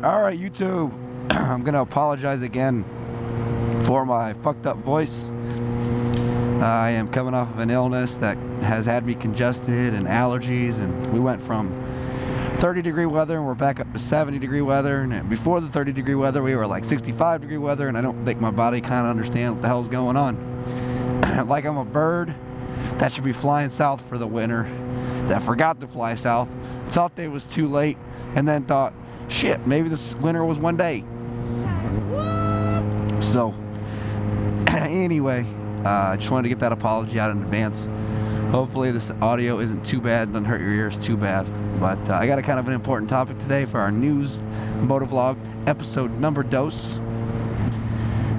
Alright, YouTube, I'm gonna apologize again for my fucked up voice. I am coming off of an illness that has had me congested and allergies, and we went from 30-degree weather and we're back up to 70-degree weather, and before the 30-degree weather we were like 65-degree weather, and I don't think my body kind of understands what the hell's going on. Like I'm a bird that should be flying south for the winter, that forgot to fly south, thought they was too late, and then thought, shit, maybe this winter was one day. So, anyway, I just wanted to get that apology out in advance. Hopefully this audio isn't too bad, doesn't hurt your ears too bad. But I got a kind of an important topic today for our news Motovlog episode number 2.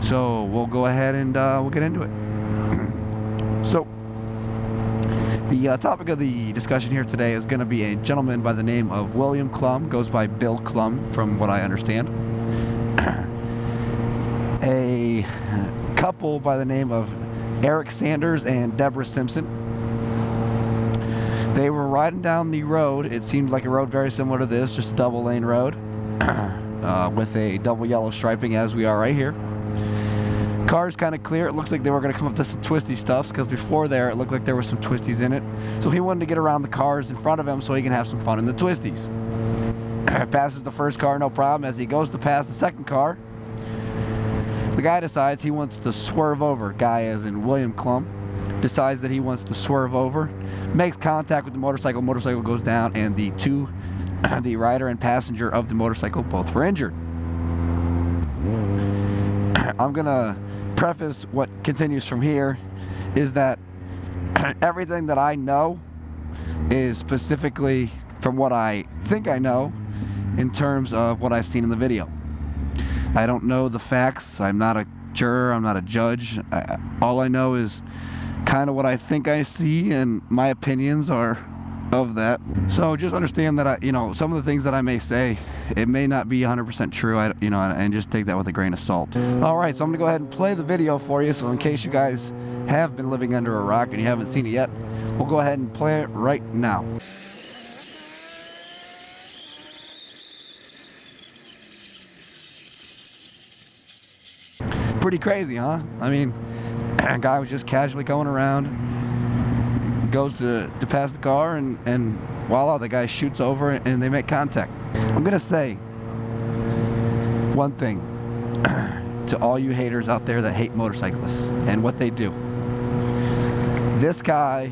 So we'll go ahead and we'll get into it. So, the topic of the discussion here today is going to be a gentleman by the name of William Crum, goes by Bill Crum from what I understand. A couple by the name of Eric Sanders and Deborah Simpson. They were riding down the road. It seemed like a road very similar to this, just a double lane road with a double yellow striping as we are right here. Car's kind of clear. It looks like they were going to come up to some twisty stuffs, because before there it looked like there were some twisties in it. So he wanted to get around the cars in front of him so he can have some fun in the twisties. Passes the first car, no problem. As he goes to pass the second car, the guy decides he wants to swerve over. Guy as in William Crum decides that he wants to swerve over, makes contact with the motorcycle. Motorcycle goes down, and the rider and passenger of the motorcycle both were injured. I'm gonna preface what continues from here is that everything that I know is specifically from what I think I know in terms of what I've seen in the video. I don't know the facts. I'm not a juror. I'm not a judge. All I know is kind of what I think I see, and my opinions are of that. So just understand that some of the things that I may say, it may not be 100% true. And just take that with a grain of salt. All right, so I'm gonna go ahead and play the video for you. So in case you guys have been living under a rock and you haven't seen it yet, we'll go ahead and play it right now. Pretty crazy, huh? I mean, a guy was just casually going around, goes to pass the car, and voila, the guy shoots over and they make contact. I'm gonna say one thing to all you haters out there that hate motorcyclists and what they do. This guy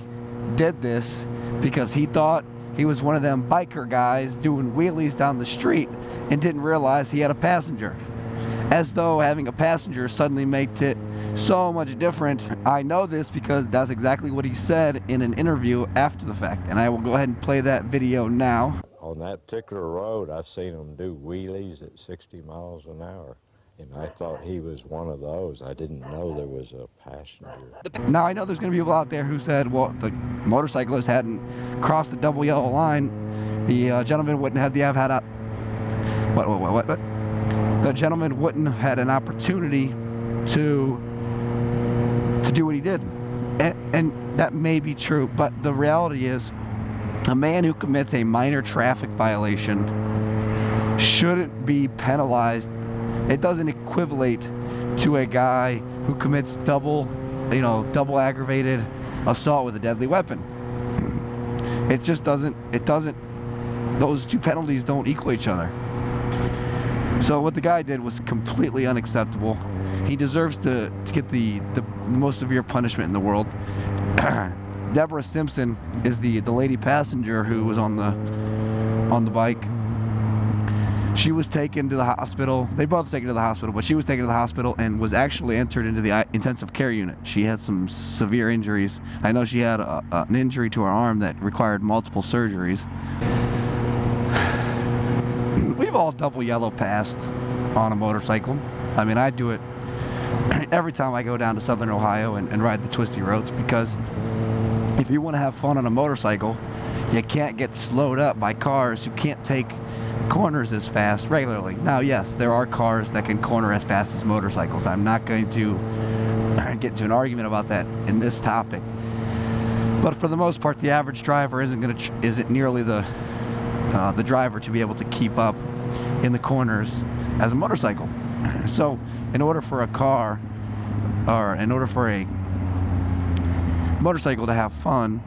did this because he thought he was one of them biker guys doing wheelies down the street and didn't realize he had a passenger. As though having a passenger suddenly made it so much different. I know this because that's exactly what he said in an interview after the fact, and I will go ahead and play that video now. On that particular road, I've seen them do wheelies at 60 miles an hour, and I thought he was one of those. I didn't know there was a passenger. Now, I know there's going to be people out there who said, well, the motorcyclist hadn't crossed the double yellow line. The gentleman wouldn't have had a... What? The gentleman wouldn't have had an opportunity to do what he did, and that may be true, but the reality is a man who commits a minor traffic violation shouldn't be penalized. It doesn't equivalent to a guy who commits double aggravated assault with a deadly weapon. It just doesn't. Those two penalties don't equal each other. So what the guy did was completely unacceptable. He deserves to get the most severe punishment in the world. Deborah Simpson is the lady passenger who was on the bike. She was taken to the hospital. They both were taken to the hospital, but she was taken to the hospital and was actually entered into the intensive care unit. She had some severe injuries. I know she had an injury to her arm that required multiple surgeries. We've all double yellow passed on a motorcycle. I mean, I do it every time I go down to Southern Ohio and ride the twisty roads, because if you want to have fun on a motorcycle, you can't get slowed up by cars who can't take corners as fast regularly. Now, yes, there are cars that can corner as fast as motorcycles. I'm not going to get into an argument about that in this topic. But for the most part, the average driver isn't nearly the driver to be able to keep up in the corners as a motorcycle. So in order for a car, or in order for a motorcycle to have fun,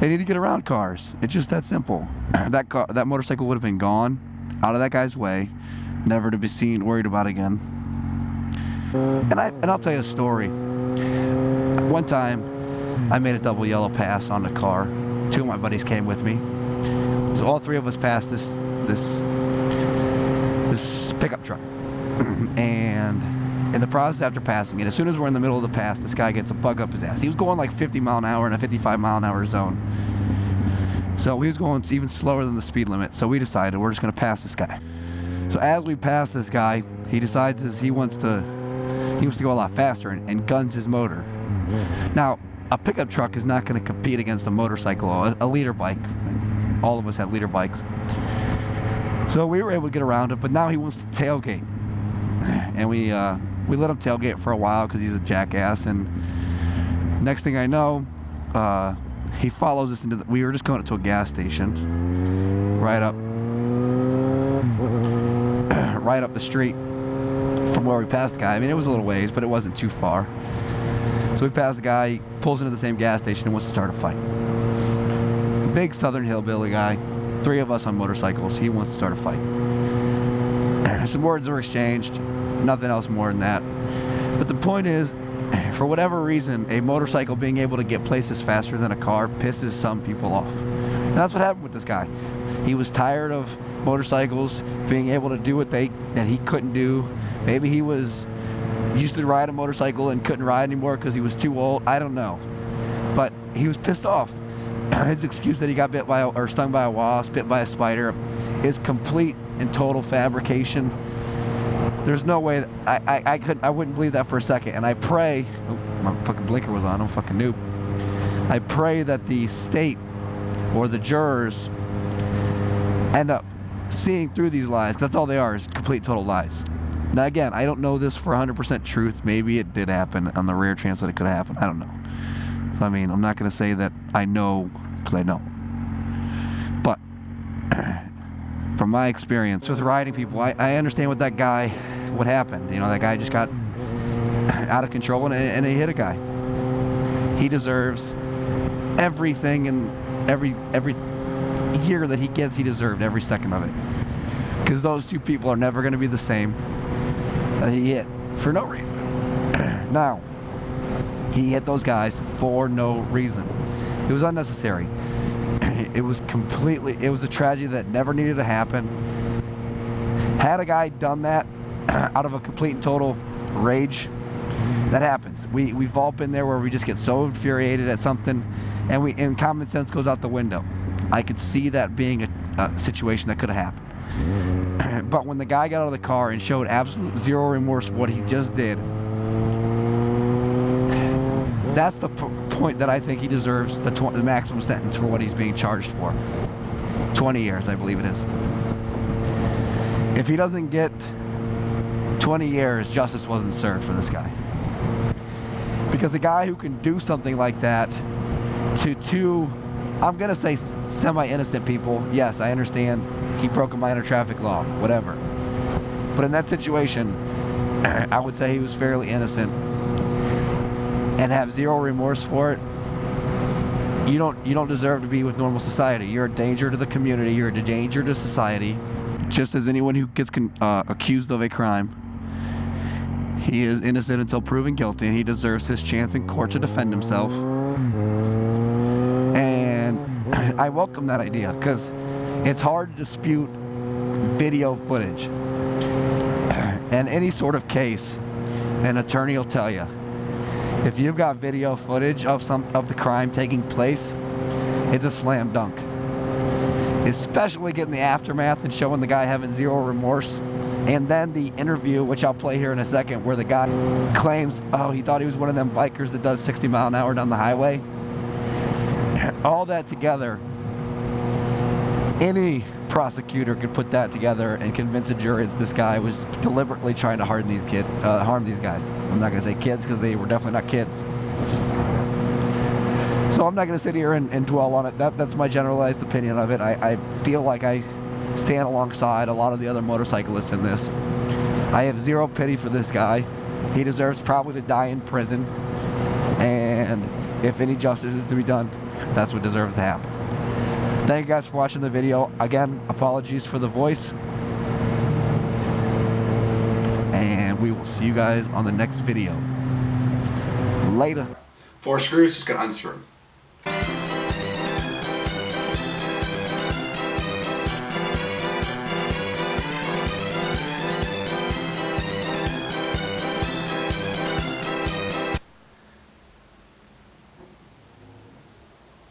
they need to get around cars. It's just that simple. That motorcycle would have been gone, out of that guy's way, never to be seen, worried about again. And I'll tell you a story. One time, I made a double yellow pass on the car. 2 of my buddies came with me. So all 3 of us passed this pickup truck. And in the process, after passing it, as soon as we're in the middle of the pass, this guy gets a bug up his ass. He was going like 50 mile an hour in a 55 mile an hour zone. So he was going even slower than the speed limit. So we decided we're just going to pass this guy. So as we pass this guy, he decides he wants to go a lot faster and guns his motor. Now, a pickup truck is not going to compete against a motorcycle, a leader bike. All of us have leader bikes. So we were able to get around it, but now he wants to tailgate. And we let him tailgate for a while because he's a jackass. And next thing I know, he follows us into we were just going to a gas station right up the street from where we passed the guy. I mean, it was a little ways, but it wasn't too far. So we passed the guy, he pulls into the same gas station and wants to start a fight. Big southern hillbilly guy, 3 of us on motorcycles. He wants to start a fight. Some words were exchanged, nothing else more than that. But the point is, for whatever reason, a motorcycle being able to get places faster than a car pisses some people off. And that's what happened with this guy. He was tired of motorcycles being able to do what that he couldn't do. Maybe he used to ride a motorcycle and couldn't ride anymore because he was too old. I don't know. But he was pissed off. His excuse that he got stung by a wasp, bit by a spider, is complete and total fabrication. There's no way I wouldn't believe that for a second. And I pray, my fucking blinker was on, I'm a fucking noob. I pray that the state or the jurors end up seeing through these lies. That's all they are, is complete total lies. Now again, I don't know this for 100% truth. Maybe it did happen on the rare chance that it could happen. I don't know. I mean, I'm not going to say that I know, because I know. But from my experience with riding people, I understand what happened. You know, that guy just got out of control and he hit a guy. He deserves everything, and every year that he gets, he deserved every second of it. Because those 2 people are never going to be the same. That he hit for no reason. Now, he hit those guys for no reason. It was unnecessary. It was a tragedy that never needed to happen. Had a guy done that out of a complete and total rage, that happens. We've all been there where we just get so infuriated at something and common sense goes out the window. I could see that being a situation that could have happened. But when the guy got out of the car and showed absolute zero remorse for what he just did, that's the point that I think he deserves the maximum sentence for what he's being charged for. 20 years, I believe it is. If he doesn't get 20 years, justice wasn't served for this guy. Because the guy who can do something like that to 2, I'm going to say semi-innocent people, yes, I understand he broke a minor traffic law, whatever. But in that situation, I would say he was fairly innocent. And have zero remorse for it. You don't deserve to be with normal society. You're a danger to the community. You're a danger to society. Just as anyone who gets accused of a crime, he is innocent until proven guilty, and he deserves his chance in court to defend himself. And I welcome that idea, because it's hard to dispute video footage. And any sort of case, an attorney will tell you, if you've got video footage of the crime taking place, it's a slam dunk. Especially getting the aftermath and showing the guy having zero remorse. And then the interview, which I'll play here in a second, where the guy claims, oh, he thought he was one of them bikers that does 60 mile an hour down the highway. All that together, any prosecutor could put that together and convince a jury that this guy was deliberately trying to harm these guys. I'm not going to say kids, because they were definitely not kids. So I'm not going to sit here and dwell on it. That's my generalized opinion of it. I feel like I stand alongside a lot of the other motorcyclists in this. I have zero pity for this guy. He deserves probably to die in prison, and if any justice is to be done, that's what deserves to happen. Thank you guys for watching the video. Again, apologies for the voice, and we will see you guys on the next video. Later. 4 screws, just gonna unscrew them.